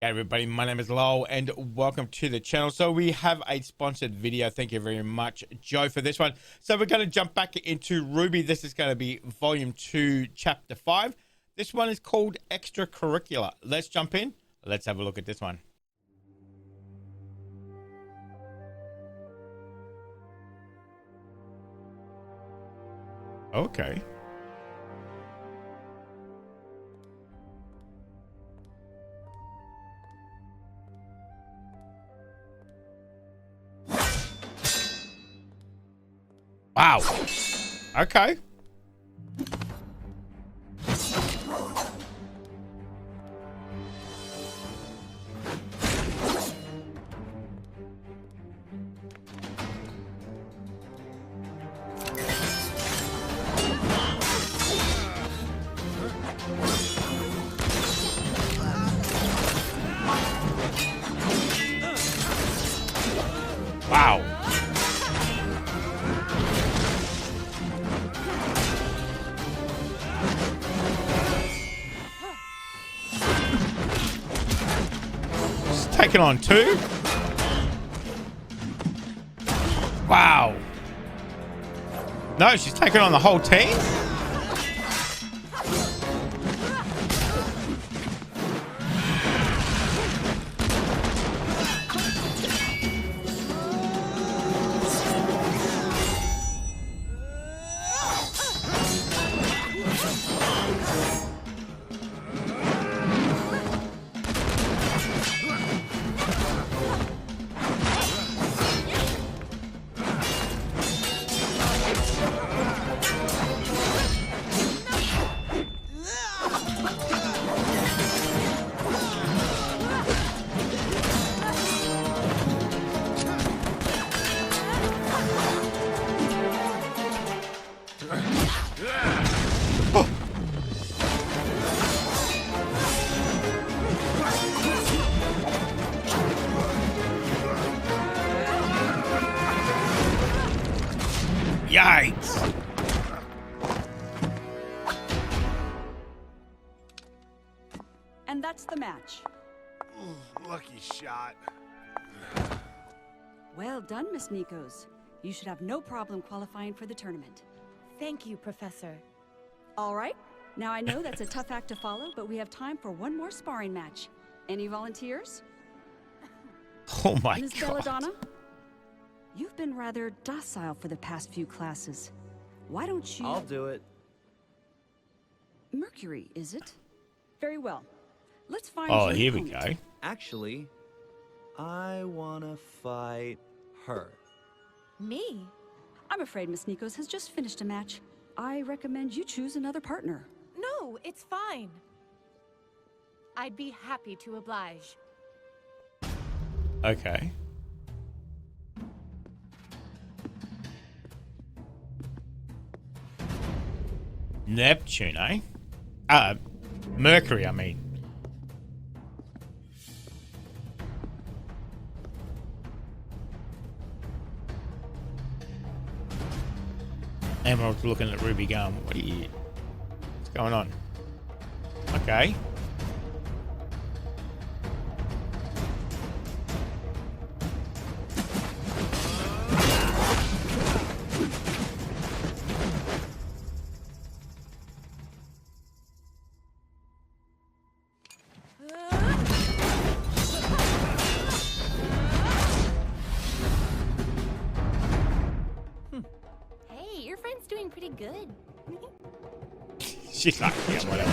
Hey everybody, my name is Lowell and welcome to the channel. So we have a sponsored video. Thank you very much, Joe, for this one. So we're going to jump back into RWBY. This is going to be Volume 2, Chapter 5. This one is called Extracurricular. Let's jump in. Let's have a look at this one. Okay. Wow. Okay. Wow. Taking on two. Wow. No, she's taking on the whole team. Yikes. And that's the match. Ooh, lucky shot. Well done, Miss Nikos. You should have no problem qualifying for the tournament. Thank you, Professor. All right. Now I know that's a tough act to follow, but we have time for one more sparring match. Any volunteers? Oh my Miss God. Belladonna? You've been rather docile for the past few classes. Why don't you... I'll do it. Mercury, is it? Very well. Let's find Oh, your here we opponent. go. Actually, I wanna fight her. Me? I'm afraid Miss Nikos has just finished a match. I recommend you choose another partner. No, it's fine. I'd be happy to oblige. Okay. Neptune, eh? Mercury, I mean. Emerald's looking at Ruby going, what are you... What's going on? Okay. Hey, your friend's doing pretty good. She's like, yeah, whatever.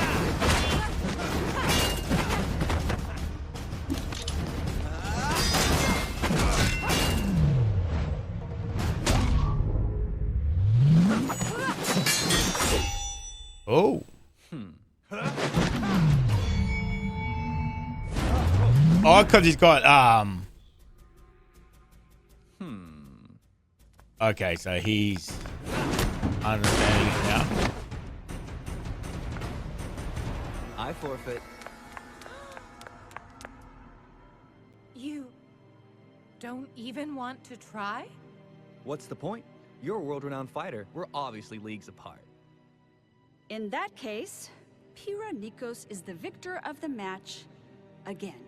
Oh. Oh, because he's got, Okay, so he's understanding it now. I forfeit. You don't even want to try? What's the point? You're a world-renowned fighter. We're obviously leagues apart. In that case, Pira Nikos is the victor of the match again.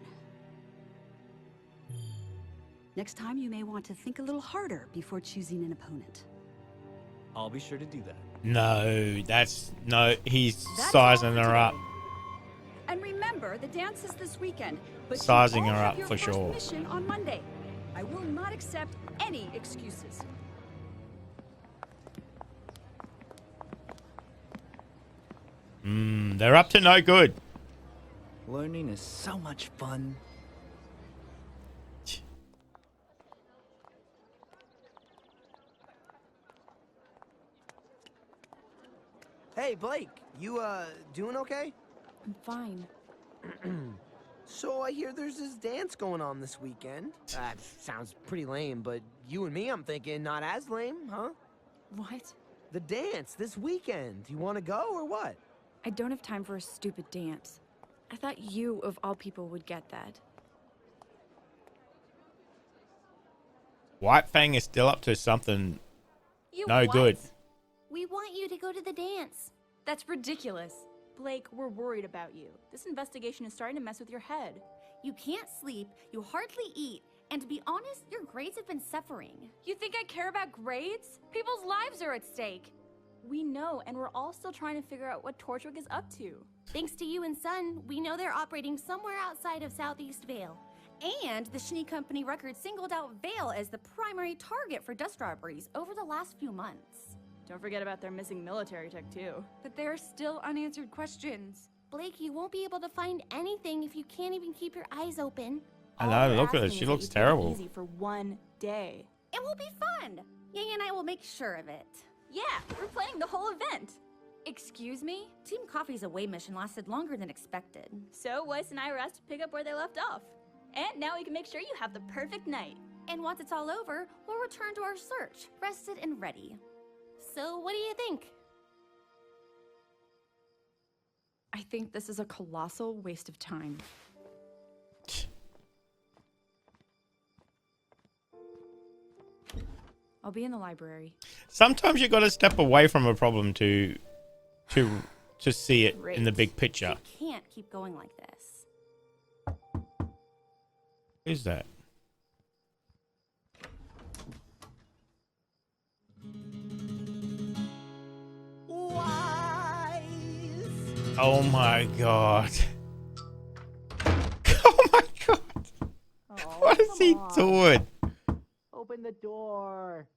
Next time, you may want to think a little harder before choosing an opponent. I'll be sure to do that. No, he's That's sizing all for her up. today. And remember, the dance is this weekend. But Sizing you all her have up your for first sure. mission on Monday. I will not accept any excuses. They're up to no good. Learning is so much fun. Hey, Blake, you, doing okay? I'm fine. So I hear there's this dance going on this weekend. Sounds pretty lame, but you and me, I'm thinking, not as lame, huh? What? The dance this weekend. You want to go or what? I don't have time for a stupid dance. I thought you, of all people, would get that. White Fang is still up to something You no what? good. We want you to go to the dance. That's ridiculous. Blake, we're worried about you. This investigation is starting to mess with your head. You can't sleep, you hardly eat, and to be honest, your grades have been suffering. You think I care about grades? People's lives are at stake. We know, and we're all still trying to figure out what Torchwick is up to. Thanks to you and Sun, we know they're operating somewhere outside of Southeast Vale. And the Schnee Company record singled out Vale as the primary target for dust robberies over the last few months. Don't forget about their missing military tech, too. But there are still unanswered questions. Blake, you won't be able to find anything if you can't even keep your eyes open. I All know, we're look at her. asking She is that looks you take it terrible. Easy for one day. It will be fun. Yang and I will make sure of it. Yeah, we're planning the whole event. Excuse me? Team Coffee's away mission lasted longer than expected. So Weiss and I were asked to pick up where they left off. And now we can make sure you have the perfect night. And once it's all over, we'll return to our search, rested and ready. So what do you think? I think this is a colossal waste of time. I'll be in the library. Sometimes you got to step away from a problem to see it in the big picture. We can't keep going like this. Who's that? Oh my god. Oh my god. What is he doing? Open the door.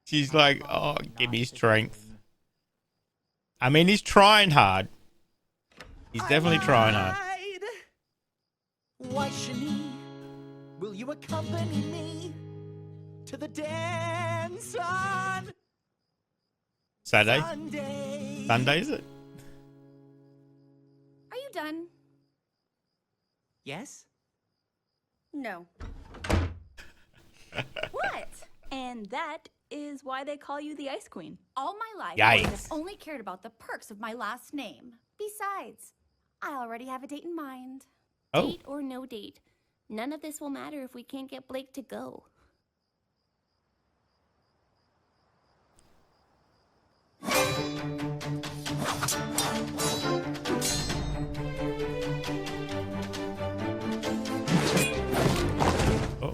She's like, oh, give me strength. I mean, he's trying hard. He's definitely trying hard. Why, Shani, will you accompany me to the dance on Saturday? Sunday? Sunday, is it? Are you done? Yes? No. What? And that is why they call you the Ice Queen. All my life, Yikes. I have only cared about the perks of my last name. Besides, I already have a date in mind. Oh. Date or no date, none of this will matter if we can't get Blake to go. Oh.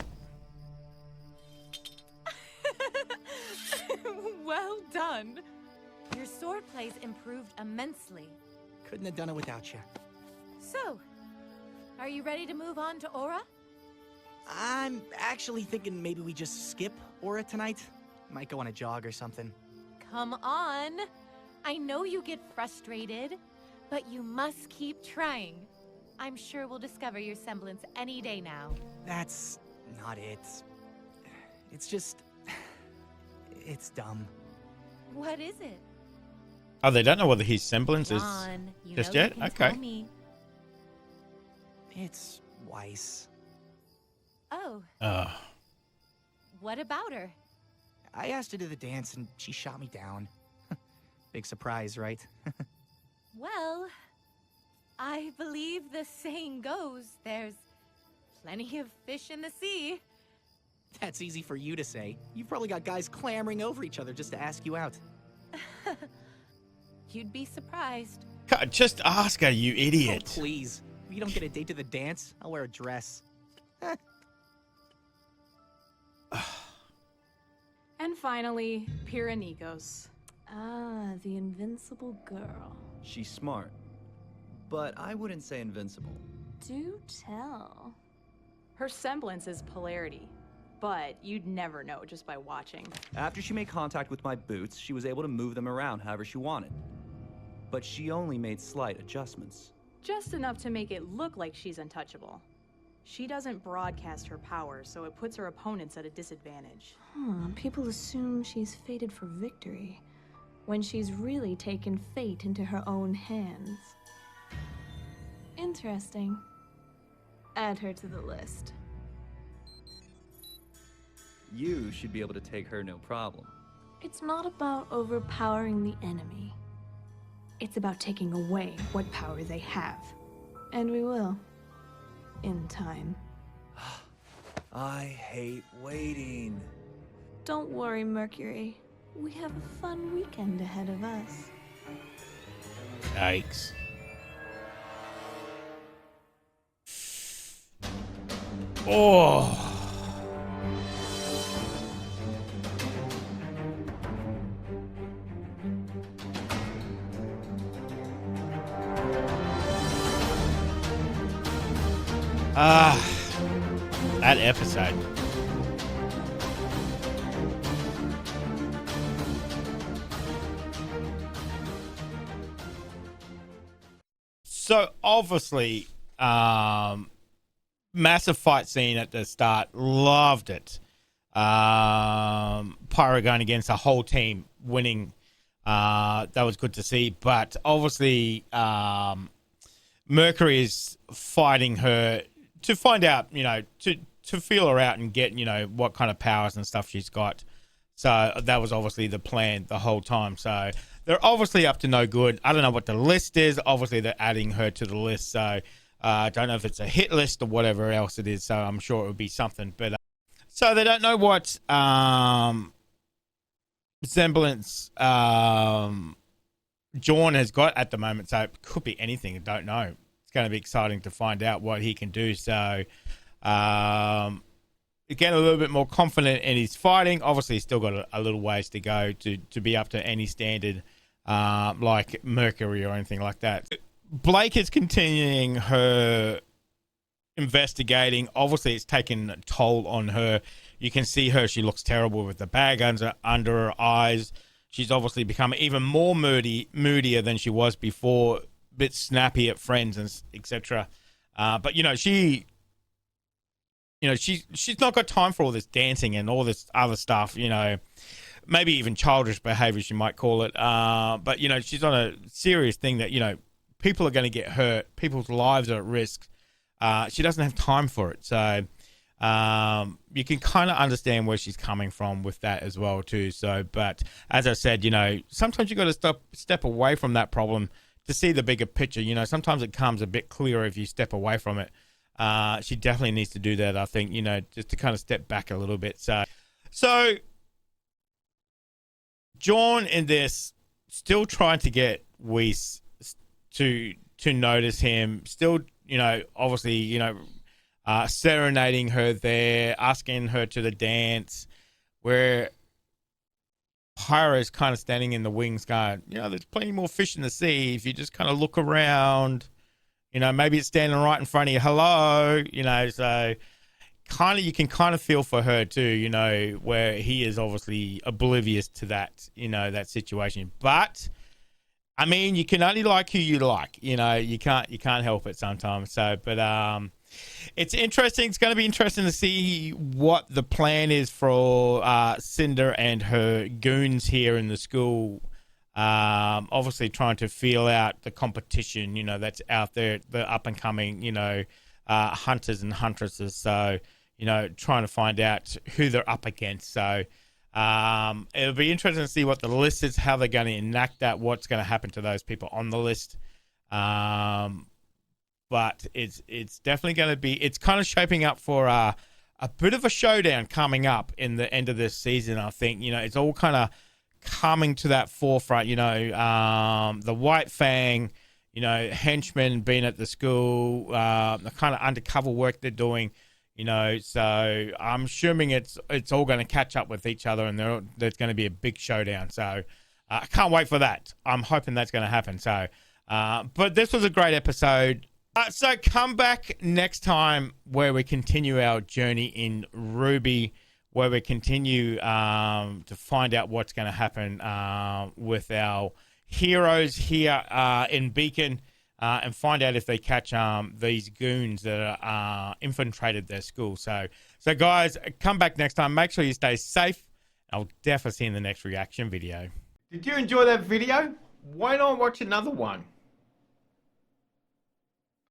Well done. Your sword play's improved immensely. Couldn't have done it without you. So, are you ready to move on to Aura? I'm actually thinking maybe we just skip Aura tonight. Might go on a jog or something. Come on. I know you get frustrated, but you must keep trying. I'm sure we'll discover your semblance any day now. That's not it. It's just... it's dumb. What is it? Oh, they don't know whether his semblance is John, you just know yet? you can Okay. tell me. It's Weiss. Oh, what about her? I asked her to the dance and she shot me down. Big surprise, right? Well, I believe the saying goes, there's plenty of fish in the sea. That's easy for you to say. You've probably got guys clamoring over each other just to ask you out. You'd be surprised. God, just ask her, you idiot. Oh, please. If you don't get a date to the dance, I'll wear a dress. And finally, Pyrrha Nikos. Ah, the invincible girl. She's smart, but I wouldn't say invincible. Do tell. Her semblance is polarity, but you'd never know just by watching. After she made contact with my boots, she was able to move them around however she wanted. But she only made slight adjustments. Just enough to make it look like she's untouchable. She doesn't broadcast her power, so it puts her opponents at a disadvantage. People assume she's fated for victory, when she's really taken fate into her own hands. Interesting. Add her to the list. You should be able to take her no problem. It's not about overpowering the enemy. It's about taking away what power they have. And we will. In time. I hate waiting. Don't worry, Mercury. We have a fun weekend ahead of us. Yikes. Oh. That episode. So obviously, massive fight scene at the start. Loved it. Pyro going against a whole team, winning. That was good to see. But obviously, Mercury is fighting her to find out, to feel her out and get, what kind of powers and stuff she's got. So that was obviously the plan the whole time. So they're obviously up to no good. I don't know what the list is. Obviously, they're adding her to the list. So I don't know if it's a hit list or whatever else it is. So I'm sure it would be something. But so they don't know what semblance John has got at the moment. So it could be anything. I don't know. It's going to be exciting to find out what he can do. So again, a little bit more confident in his fighting. Obviously, he's still got a little ways to go to be up to any standard like Mercury or anything like that. Blake is continuing her investigating. Obviously, it's taken a toll on her. You can see her. She looks terrible with the bag under her eyes. She's obviously become even more moodier than she was before. A bit snappy at friends and etc. But she's not got time for all this dancing and all this other stuff, maybe even childish behaviors, you might call it. But, she's on a serious thing that, people are going to get hurt. People's lives are at risk. She doesn't have time for it. So you can kind of understand where she's coming from with that as well, too. So, but as I said, sometimes you got to step away from that problem to see the bigger picture. Sometimes it comes a bit clearer if you step away from it. She definitely needs to do that, I think, just to kind of step back a little bit. So John in this still trying to get Weiss to notice him, still, obviously, serenading her there, asking her to the dance, where Pyro's kind of standing in the wings going, there's plenty more fish in the sea if you just kind of look around. Maybe it's standing right in front of you. Hello, so you can kind of feel for her too, where he is obviously oblivious to that, that situation. But I mean, you can only like who you like, you can't help it sometimes. So, but it's interesting. It's going to be interesting to see what the plan is for Cinder and her goons here in the school. Obviously trying to feel out the competition, that's out there, the up and coming, hunters and huntresses. So, trying to find out who they're up against. So, it'll be interesting to see what the list is, how they're going to enact that, what's going to happen to those people on the list. But it's definitely going to be, it's kind of shaping up for a bit of a showdown coming up in the end of this season. I think, it's all kind of coming to that forefront, the White Fang, henchmen being at the school, the kind of undercover work they're doing, You know, so I'm assuming it's all going to catch up with each other, and there's going to be a big showdown. So I can't wait for that. I'm hoping that's going to happen. So, but this was a great episode. So come back next time where we continue our journey in RWBY, where we continue to find out what's going to happen with our heroes here in Beacon. And find out if they catch these goons that are infiltrated their school. So guys, come back next time. Make sure you stay safe. I'll definitely see you in the next reaction video. Did you enjoy that video? Why not watch another one?